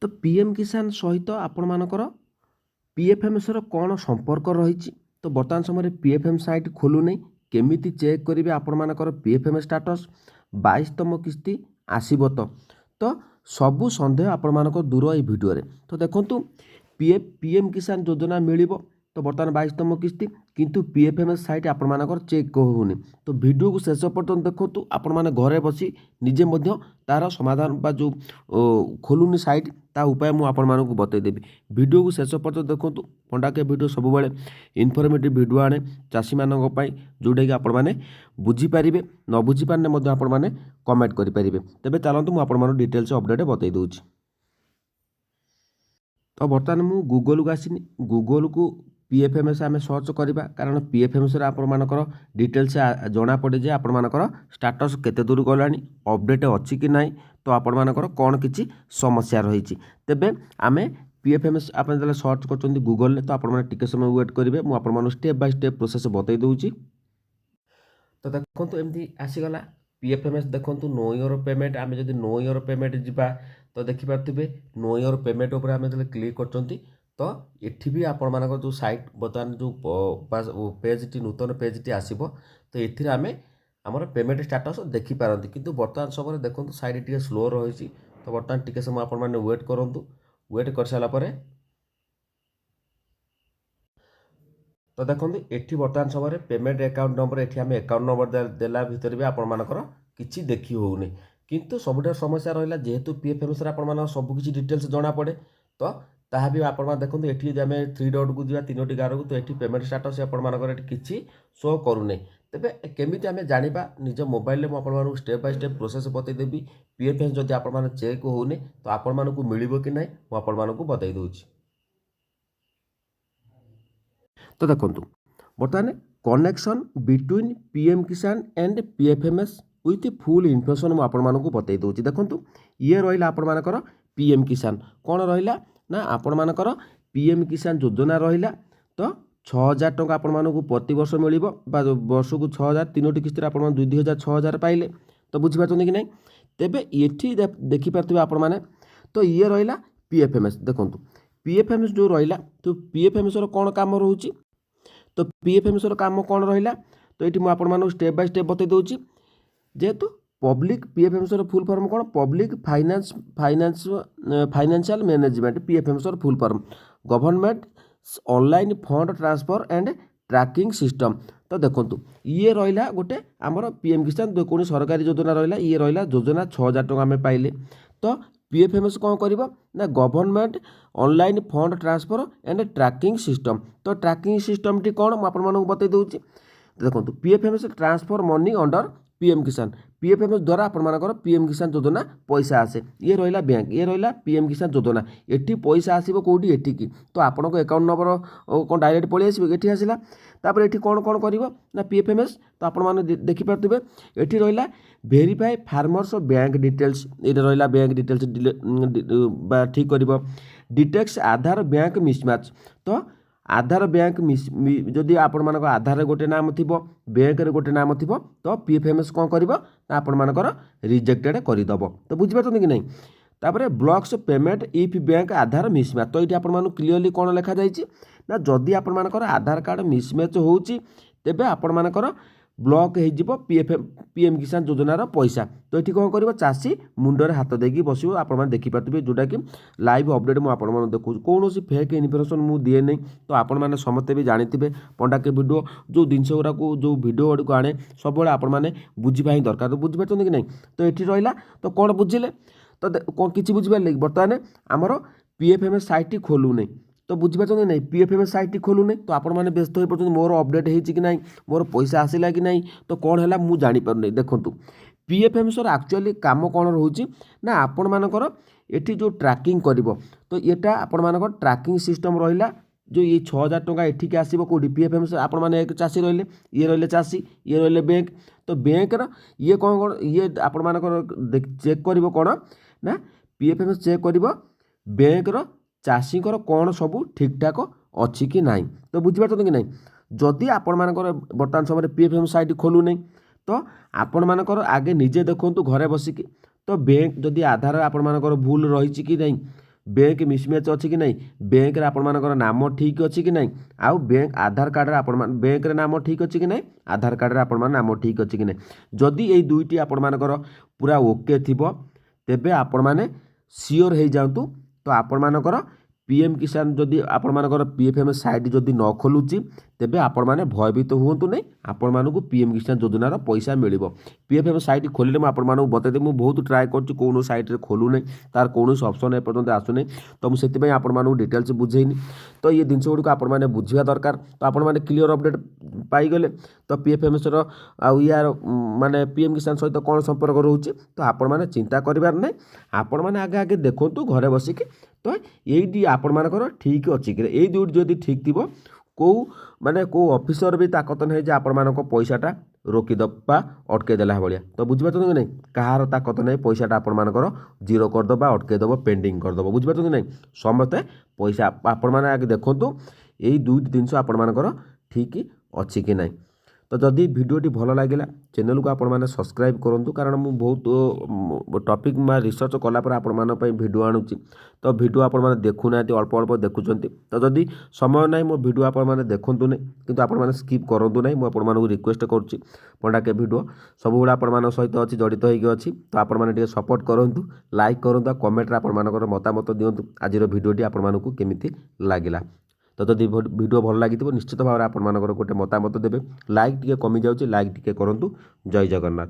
तो पीएम किसान सहित आपणमानकर पीएफएमएस कौन संपर्क रही। तो बर्तमान समय पीएफएम साइट खोलुनी केमिति चेक करेंगे आपणमानकर पीएफएम स्टाटस 22तम किस्ती आसब। तो सबू सन्देह आपणमानकर दूर ये भिडियो रे। तो देखंतु पीएम किसान योजना मिलिबो। तो बर्तमान 22तम किस्ती किंतु पीएफएमएस साइट आपणमानकर चेक होउनी। तो वीडियो को शेष पर्यंत देखंतु आपण माने घरे बसी निजे मध्य तार समाधान बा जो खोलुनी साइट ता उपाय मु आपण मानकु बतैदेवी। वीडियो को शेष पर्यंत देखंतु। पंडाके वीडियो सब बेले इनफॉर्मेटिव वीडियो आने चाषी मानक पई जोडे कि आपण माने बुझी पारिबे न बुझी पारने मध्य आपण माने कमेंट करि पारिबे। तबे चलंतु मु आपण मानक डिटेल्स अपडेट बतै दउछि। तो बर्तमान मु गूगल को आसिनी। गूगल को पीएफएमएस आम सर्च करवा कारण पीएफएमएस आपर डिटेल्स जना पड़े जे आपर स्टाटस केते दूर गलानी अपडेट अच्छी कि ना। तो आपर कौन किसी समस्या रही तेबे आमे पीएफएमएस आप सर्च कर गूगल तो आपटे समय वेट करेंगे। मुझे स्टेप बाय स्टेप प्रोसेस बतई दूची। तो देखो एमती आसीगला पीएफएमएस देखो नो योर पेमेंट आम जब नो योर पेमेंट जावा तो देखिपे नो योर पेमेंट उपर आम क्लिक कर तो ये भी आपण जो साइट बर्तमान जो पेज टी नूतन पेज टी आसब तो ये आम आमर पेमेंट स्टाटस देखिपारती। किंतु बर्तमान समय देखो साइट टी स्लो रही। तो बर्तमान टी समय आपण वेट करूँ। वेट कर सारापर तो देखो ये बर्तमान समय पेमेंट अकाउंट नंबर ये आम अकाउंट नंबर देला भितर भी आपर किसी देखी होनी। किंतु सबुठ समस्या रहा जेहेतु पीएफएमएस आप सबकि डिटेल्स जना पड़े तो ताहा भी आपण देखो ये आम 3 डॉट को दिवा 3टी गार को तो ये पेमेंट स्टाटस आपर किसी शो करूने। तेबे केमिति आम जानिबा निज मोबाइल में आपन स्टेप बाय स्टेप प्रोसेस बतईदेवी। पीएफएमएस जदि आपण चेक होने तो आपण मानकु मिलिबो कि नहीं मु आपण मानकु बतई दूची। तो देखंतु बर्तमान कनेक्शन बिटवीन पीएम किसान and PFMS with full information मु आपण मानकु बतई दूची। देखंतु ये रहिला आपण मानकर पीएम किसान कौन रहिला ना आपण मानकर पीएम किसान योजना रहिला। तो 6000 टंका आपण मानकु प्रति वर्ष मिलिबो बा वर्ष को 6000 3टी किस्ती आपण 2000 6000 पाइले। तो बुझी पाछन कि नहीं। तेबे एठी देखि पारथिबे आपण माने तो ये रहिला पीएफएमएस। देखंतु पीएफएमएस जो रहिला तो पीएफएमएस रो कोन काम रहउची। तो पीएफएमएस रो काम कोन रहिला तो एठी मु आपण मानकु स्टेप बाय स्टेप बतै दउची। जेहेतु पब्लिक पीएफएमएस रो फुल फॉर्म कौन पब्लिक फाइनेंशियल मैनेजमेंट पीएफएमएस रो full form government online fund transfer and tracking system. तो देखंतु ये रहिला गोटे आमर पीएम किसान जो कौन सरकारी योजना रहिला ये रहिला योजना 6000 टंका आम पाइले। तो पीएफएमएस कौन करिबो ना government online fund transfer and tracking system. तो ट्रैकिंग सिस्टम टी कौन मु आपण मानकु बतै दउची। देखंतु PFMS transfer money under PM किसान पीएफएमएस द्वारा आपण पीएम किसान योजना पैसा आसे। ये रहिला बैंक ये रहिला पीएम किसान योजना एठी पैसा आसीबो कोडी एठी की। तो आपण को अकाउंट नंबर कोन डायरेक्ट पळि आसीबो एठी आसिला। तापर एठी कोन कोन करिवो ना पीएफएमएस तो आपण माने देखि पारथिबे एठी रहिला वेरीफाई फार्मर्स बैंक डिटेल्स ये रहिला बैंक डिटेल्स बा ठीक करिवो डिटेक्स आधार बैंक मिसमैच। तो आधार बैंक जदि आपण मानक आधार गोटे नाम थिबो बैंक रे गोटे नाम थिबो तो पीएफएमएस कोन करिवो ना आपण मानकर रिजेक्टेड करिदबो। तो बुझि पाछन कि नहीं। तापरे blocks payment if bank Aadhaar mismatch. तो ये आपण मानक क्लियरली कोन लिखा जायछि ना जदि आपण मानकर आधार कार्ड मिसमैच होउछि तेबे आपण मानकर ब्लॉक हो पीएम किसान योजनार पैसा। तो ये कौन कर चाषी मुंडरे हाथ देकी बस आप देखिपे जोटा कि लाइव अपडेट मुझे देखो कौन फेक इनफर्मेशन मुझे दिए नहीं। तो आपण मैंने समस्ते भी जानी पंडाके वीडियो जो जिनस गुड़ा जो वीडियो गुड़िक आने सब आपने बुझा ही दरकार। तो बुझीपार कि नहीं। तो ये रहा तो कौन बुझे तो किसी बुझिपारे बर्तमान आमर पीएफएमएस साइट खोलू नहीं। तो बुझीपार नहीं पीएफएमएस साइट खोलू नहीं। तो आपण मैंने व्यस्त हो पड़ते मोर अपडेट होती कि ना मोर पैसा आसला कि नहीं तो कौन है मुझे जापर नहीं। देखूँ पीएफएमएस एक्चुअली काम कौन रोचे ना आपण मानकर ये जो ट्रैकिंग कर तो यहाँ आपण मानकर ट्रैकिंग सिस्टम रहा जो ये 6000 टंका एठिक आसो कौटी पीएफएमएस आपण मैंने एक चाषी रही चाषी ये रही बैंक। तो बैंक ये कौन कौन ये आपण मानकर चेक कर कौन ना पीएफएमएस चेक कर बैंक चाषी कौन सब ठीक ठाक अच्छी कि ना। तो बुझीपार कि नहीं। जदि आपण मानकर बर्तमान समय पीएफएम साइट खोलू नहीं तो आपण मानकर आगे निजे देखु घरे बसिकी। तो बैंक जदि आधार आपण मानकर भूल रही कि नहीं बैंक मिसमैच अच्छी कि नहीं, बैंक रे आपण मानकर नाम ठीक अच्छी कि नहीं, आउ बैंक आधार कार्ड रे आपण बैंक रे नाम ठीक अच्छी कि नहीं, आधार कार्ड रे आपण मान नाम ठीक अच्छी कि नहीं। जदि एई दुईटी आपण मानकर पूरा ओके थिबो तेबे आपण माने सियोर हो जातु। तो आपण मानकर पीएम किसान जदि आपण मानकर पीएफएम साइट जदि न खोलुची तेबे आपण माने भयभीत हुंतु नहीं, आपण मानकु पीएम किसान योजनार पैसा मिलिबो। पीएफएम साइट खोलिले मैं आपण मानकु बतेदे, मु बहुत ट्राए करछि कोनो साइट रे खोलु नहीं, तार कोनोसी ऑप्शन एपर्यंत आसु नहीं। तो मु सेति आपण मानकु डिटेल्स बुझेइनी। तो ये जिनस गुड़िक आपण माने बुझिया दरकार। तो आपण माने क्लियर अपडेट पाई गले। तो पीएफएमएस रो आ यार माने पीएम किसान सहित कौन संपर्क रोचे, तो आपण माने चिंता करिवार नहीं। आपण माने आगे आगे देखंतु घरे बसिक। तो ये आपण मानकर ठीक अच्छी कि ये दुईटी जदि ठीक थी कौ माने कौ ऑफिसर भी ताकत नहीं जे आपण मानक पैसाटा रोकीदबा अटकईदेला भाया। तो बुझीपार कि नहीं, कहार ताकत नहीं पैसाटा आपण मानकर जीरो करदबा अटकईदब पेंडिंग करदब। बुझीपार कि नहीं, समस्ते पैसा आपण माने आगे देखंतु यही दुईटी जिनस आपण मानकर ठीक अच्छी कि नहीं। तो जदि भिडियोटी भल लगे चैनल को आपण मैंने सब्सक्राइब करूँ, कारण मुझे बहुत टॉपिक मैं रिसर्च कलापर आपण मान भिडियो आणुची। तो भिडियो आपण मैंने देखुना अल्प अल्प देखुंत। तो जदि समय ना मो भिडियो आपण मैंने देखूँ नहीं, किंतु आपण मैंने स्किप करूँ नहीं। मुझे रिक्वेस्ट करुच्ची पंडा के भिडियो सब आप सहित अच्छी जड़ित होगी। तो आपण मैंने सपोर्ट करूँ, लाइक करूँ, कमेंट आपण मानकर मतामत दिंतु आज भिडियोटी आपण मानकु केमिति लागिला। तो जदि भिडियो भल लगी निश्चित भाव में आप गोटे मतामत देवे। लाइक टी कमी जाऊँगी, लाइक टी करूँ। जय जगन्नाथ।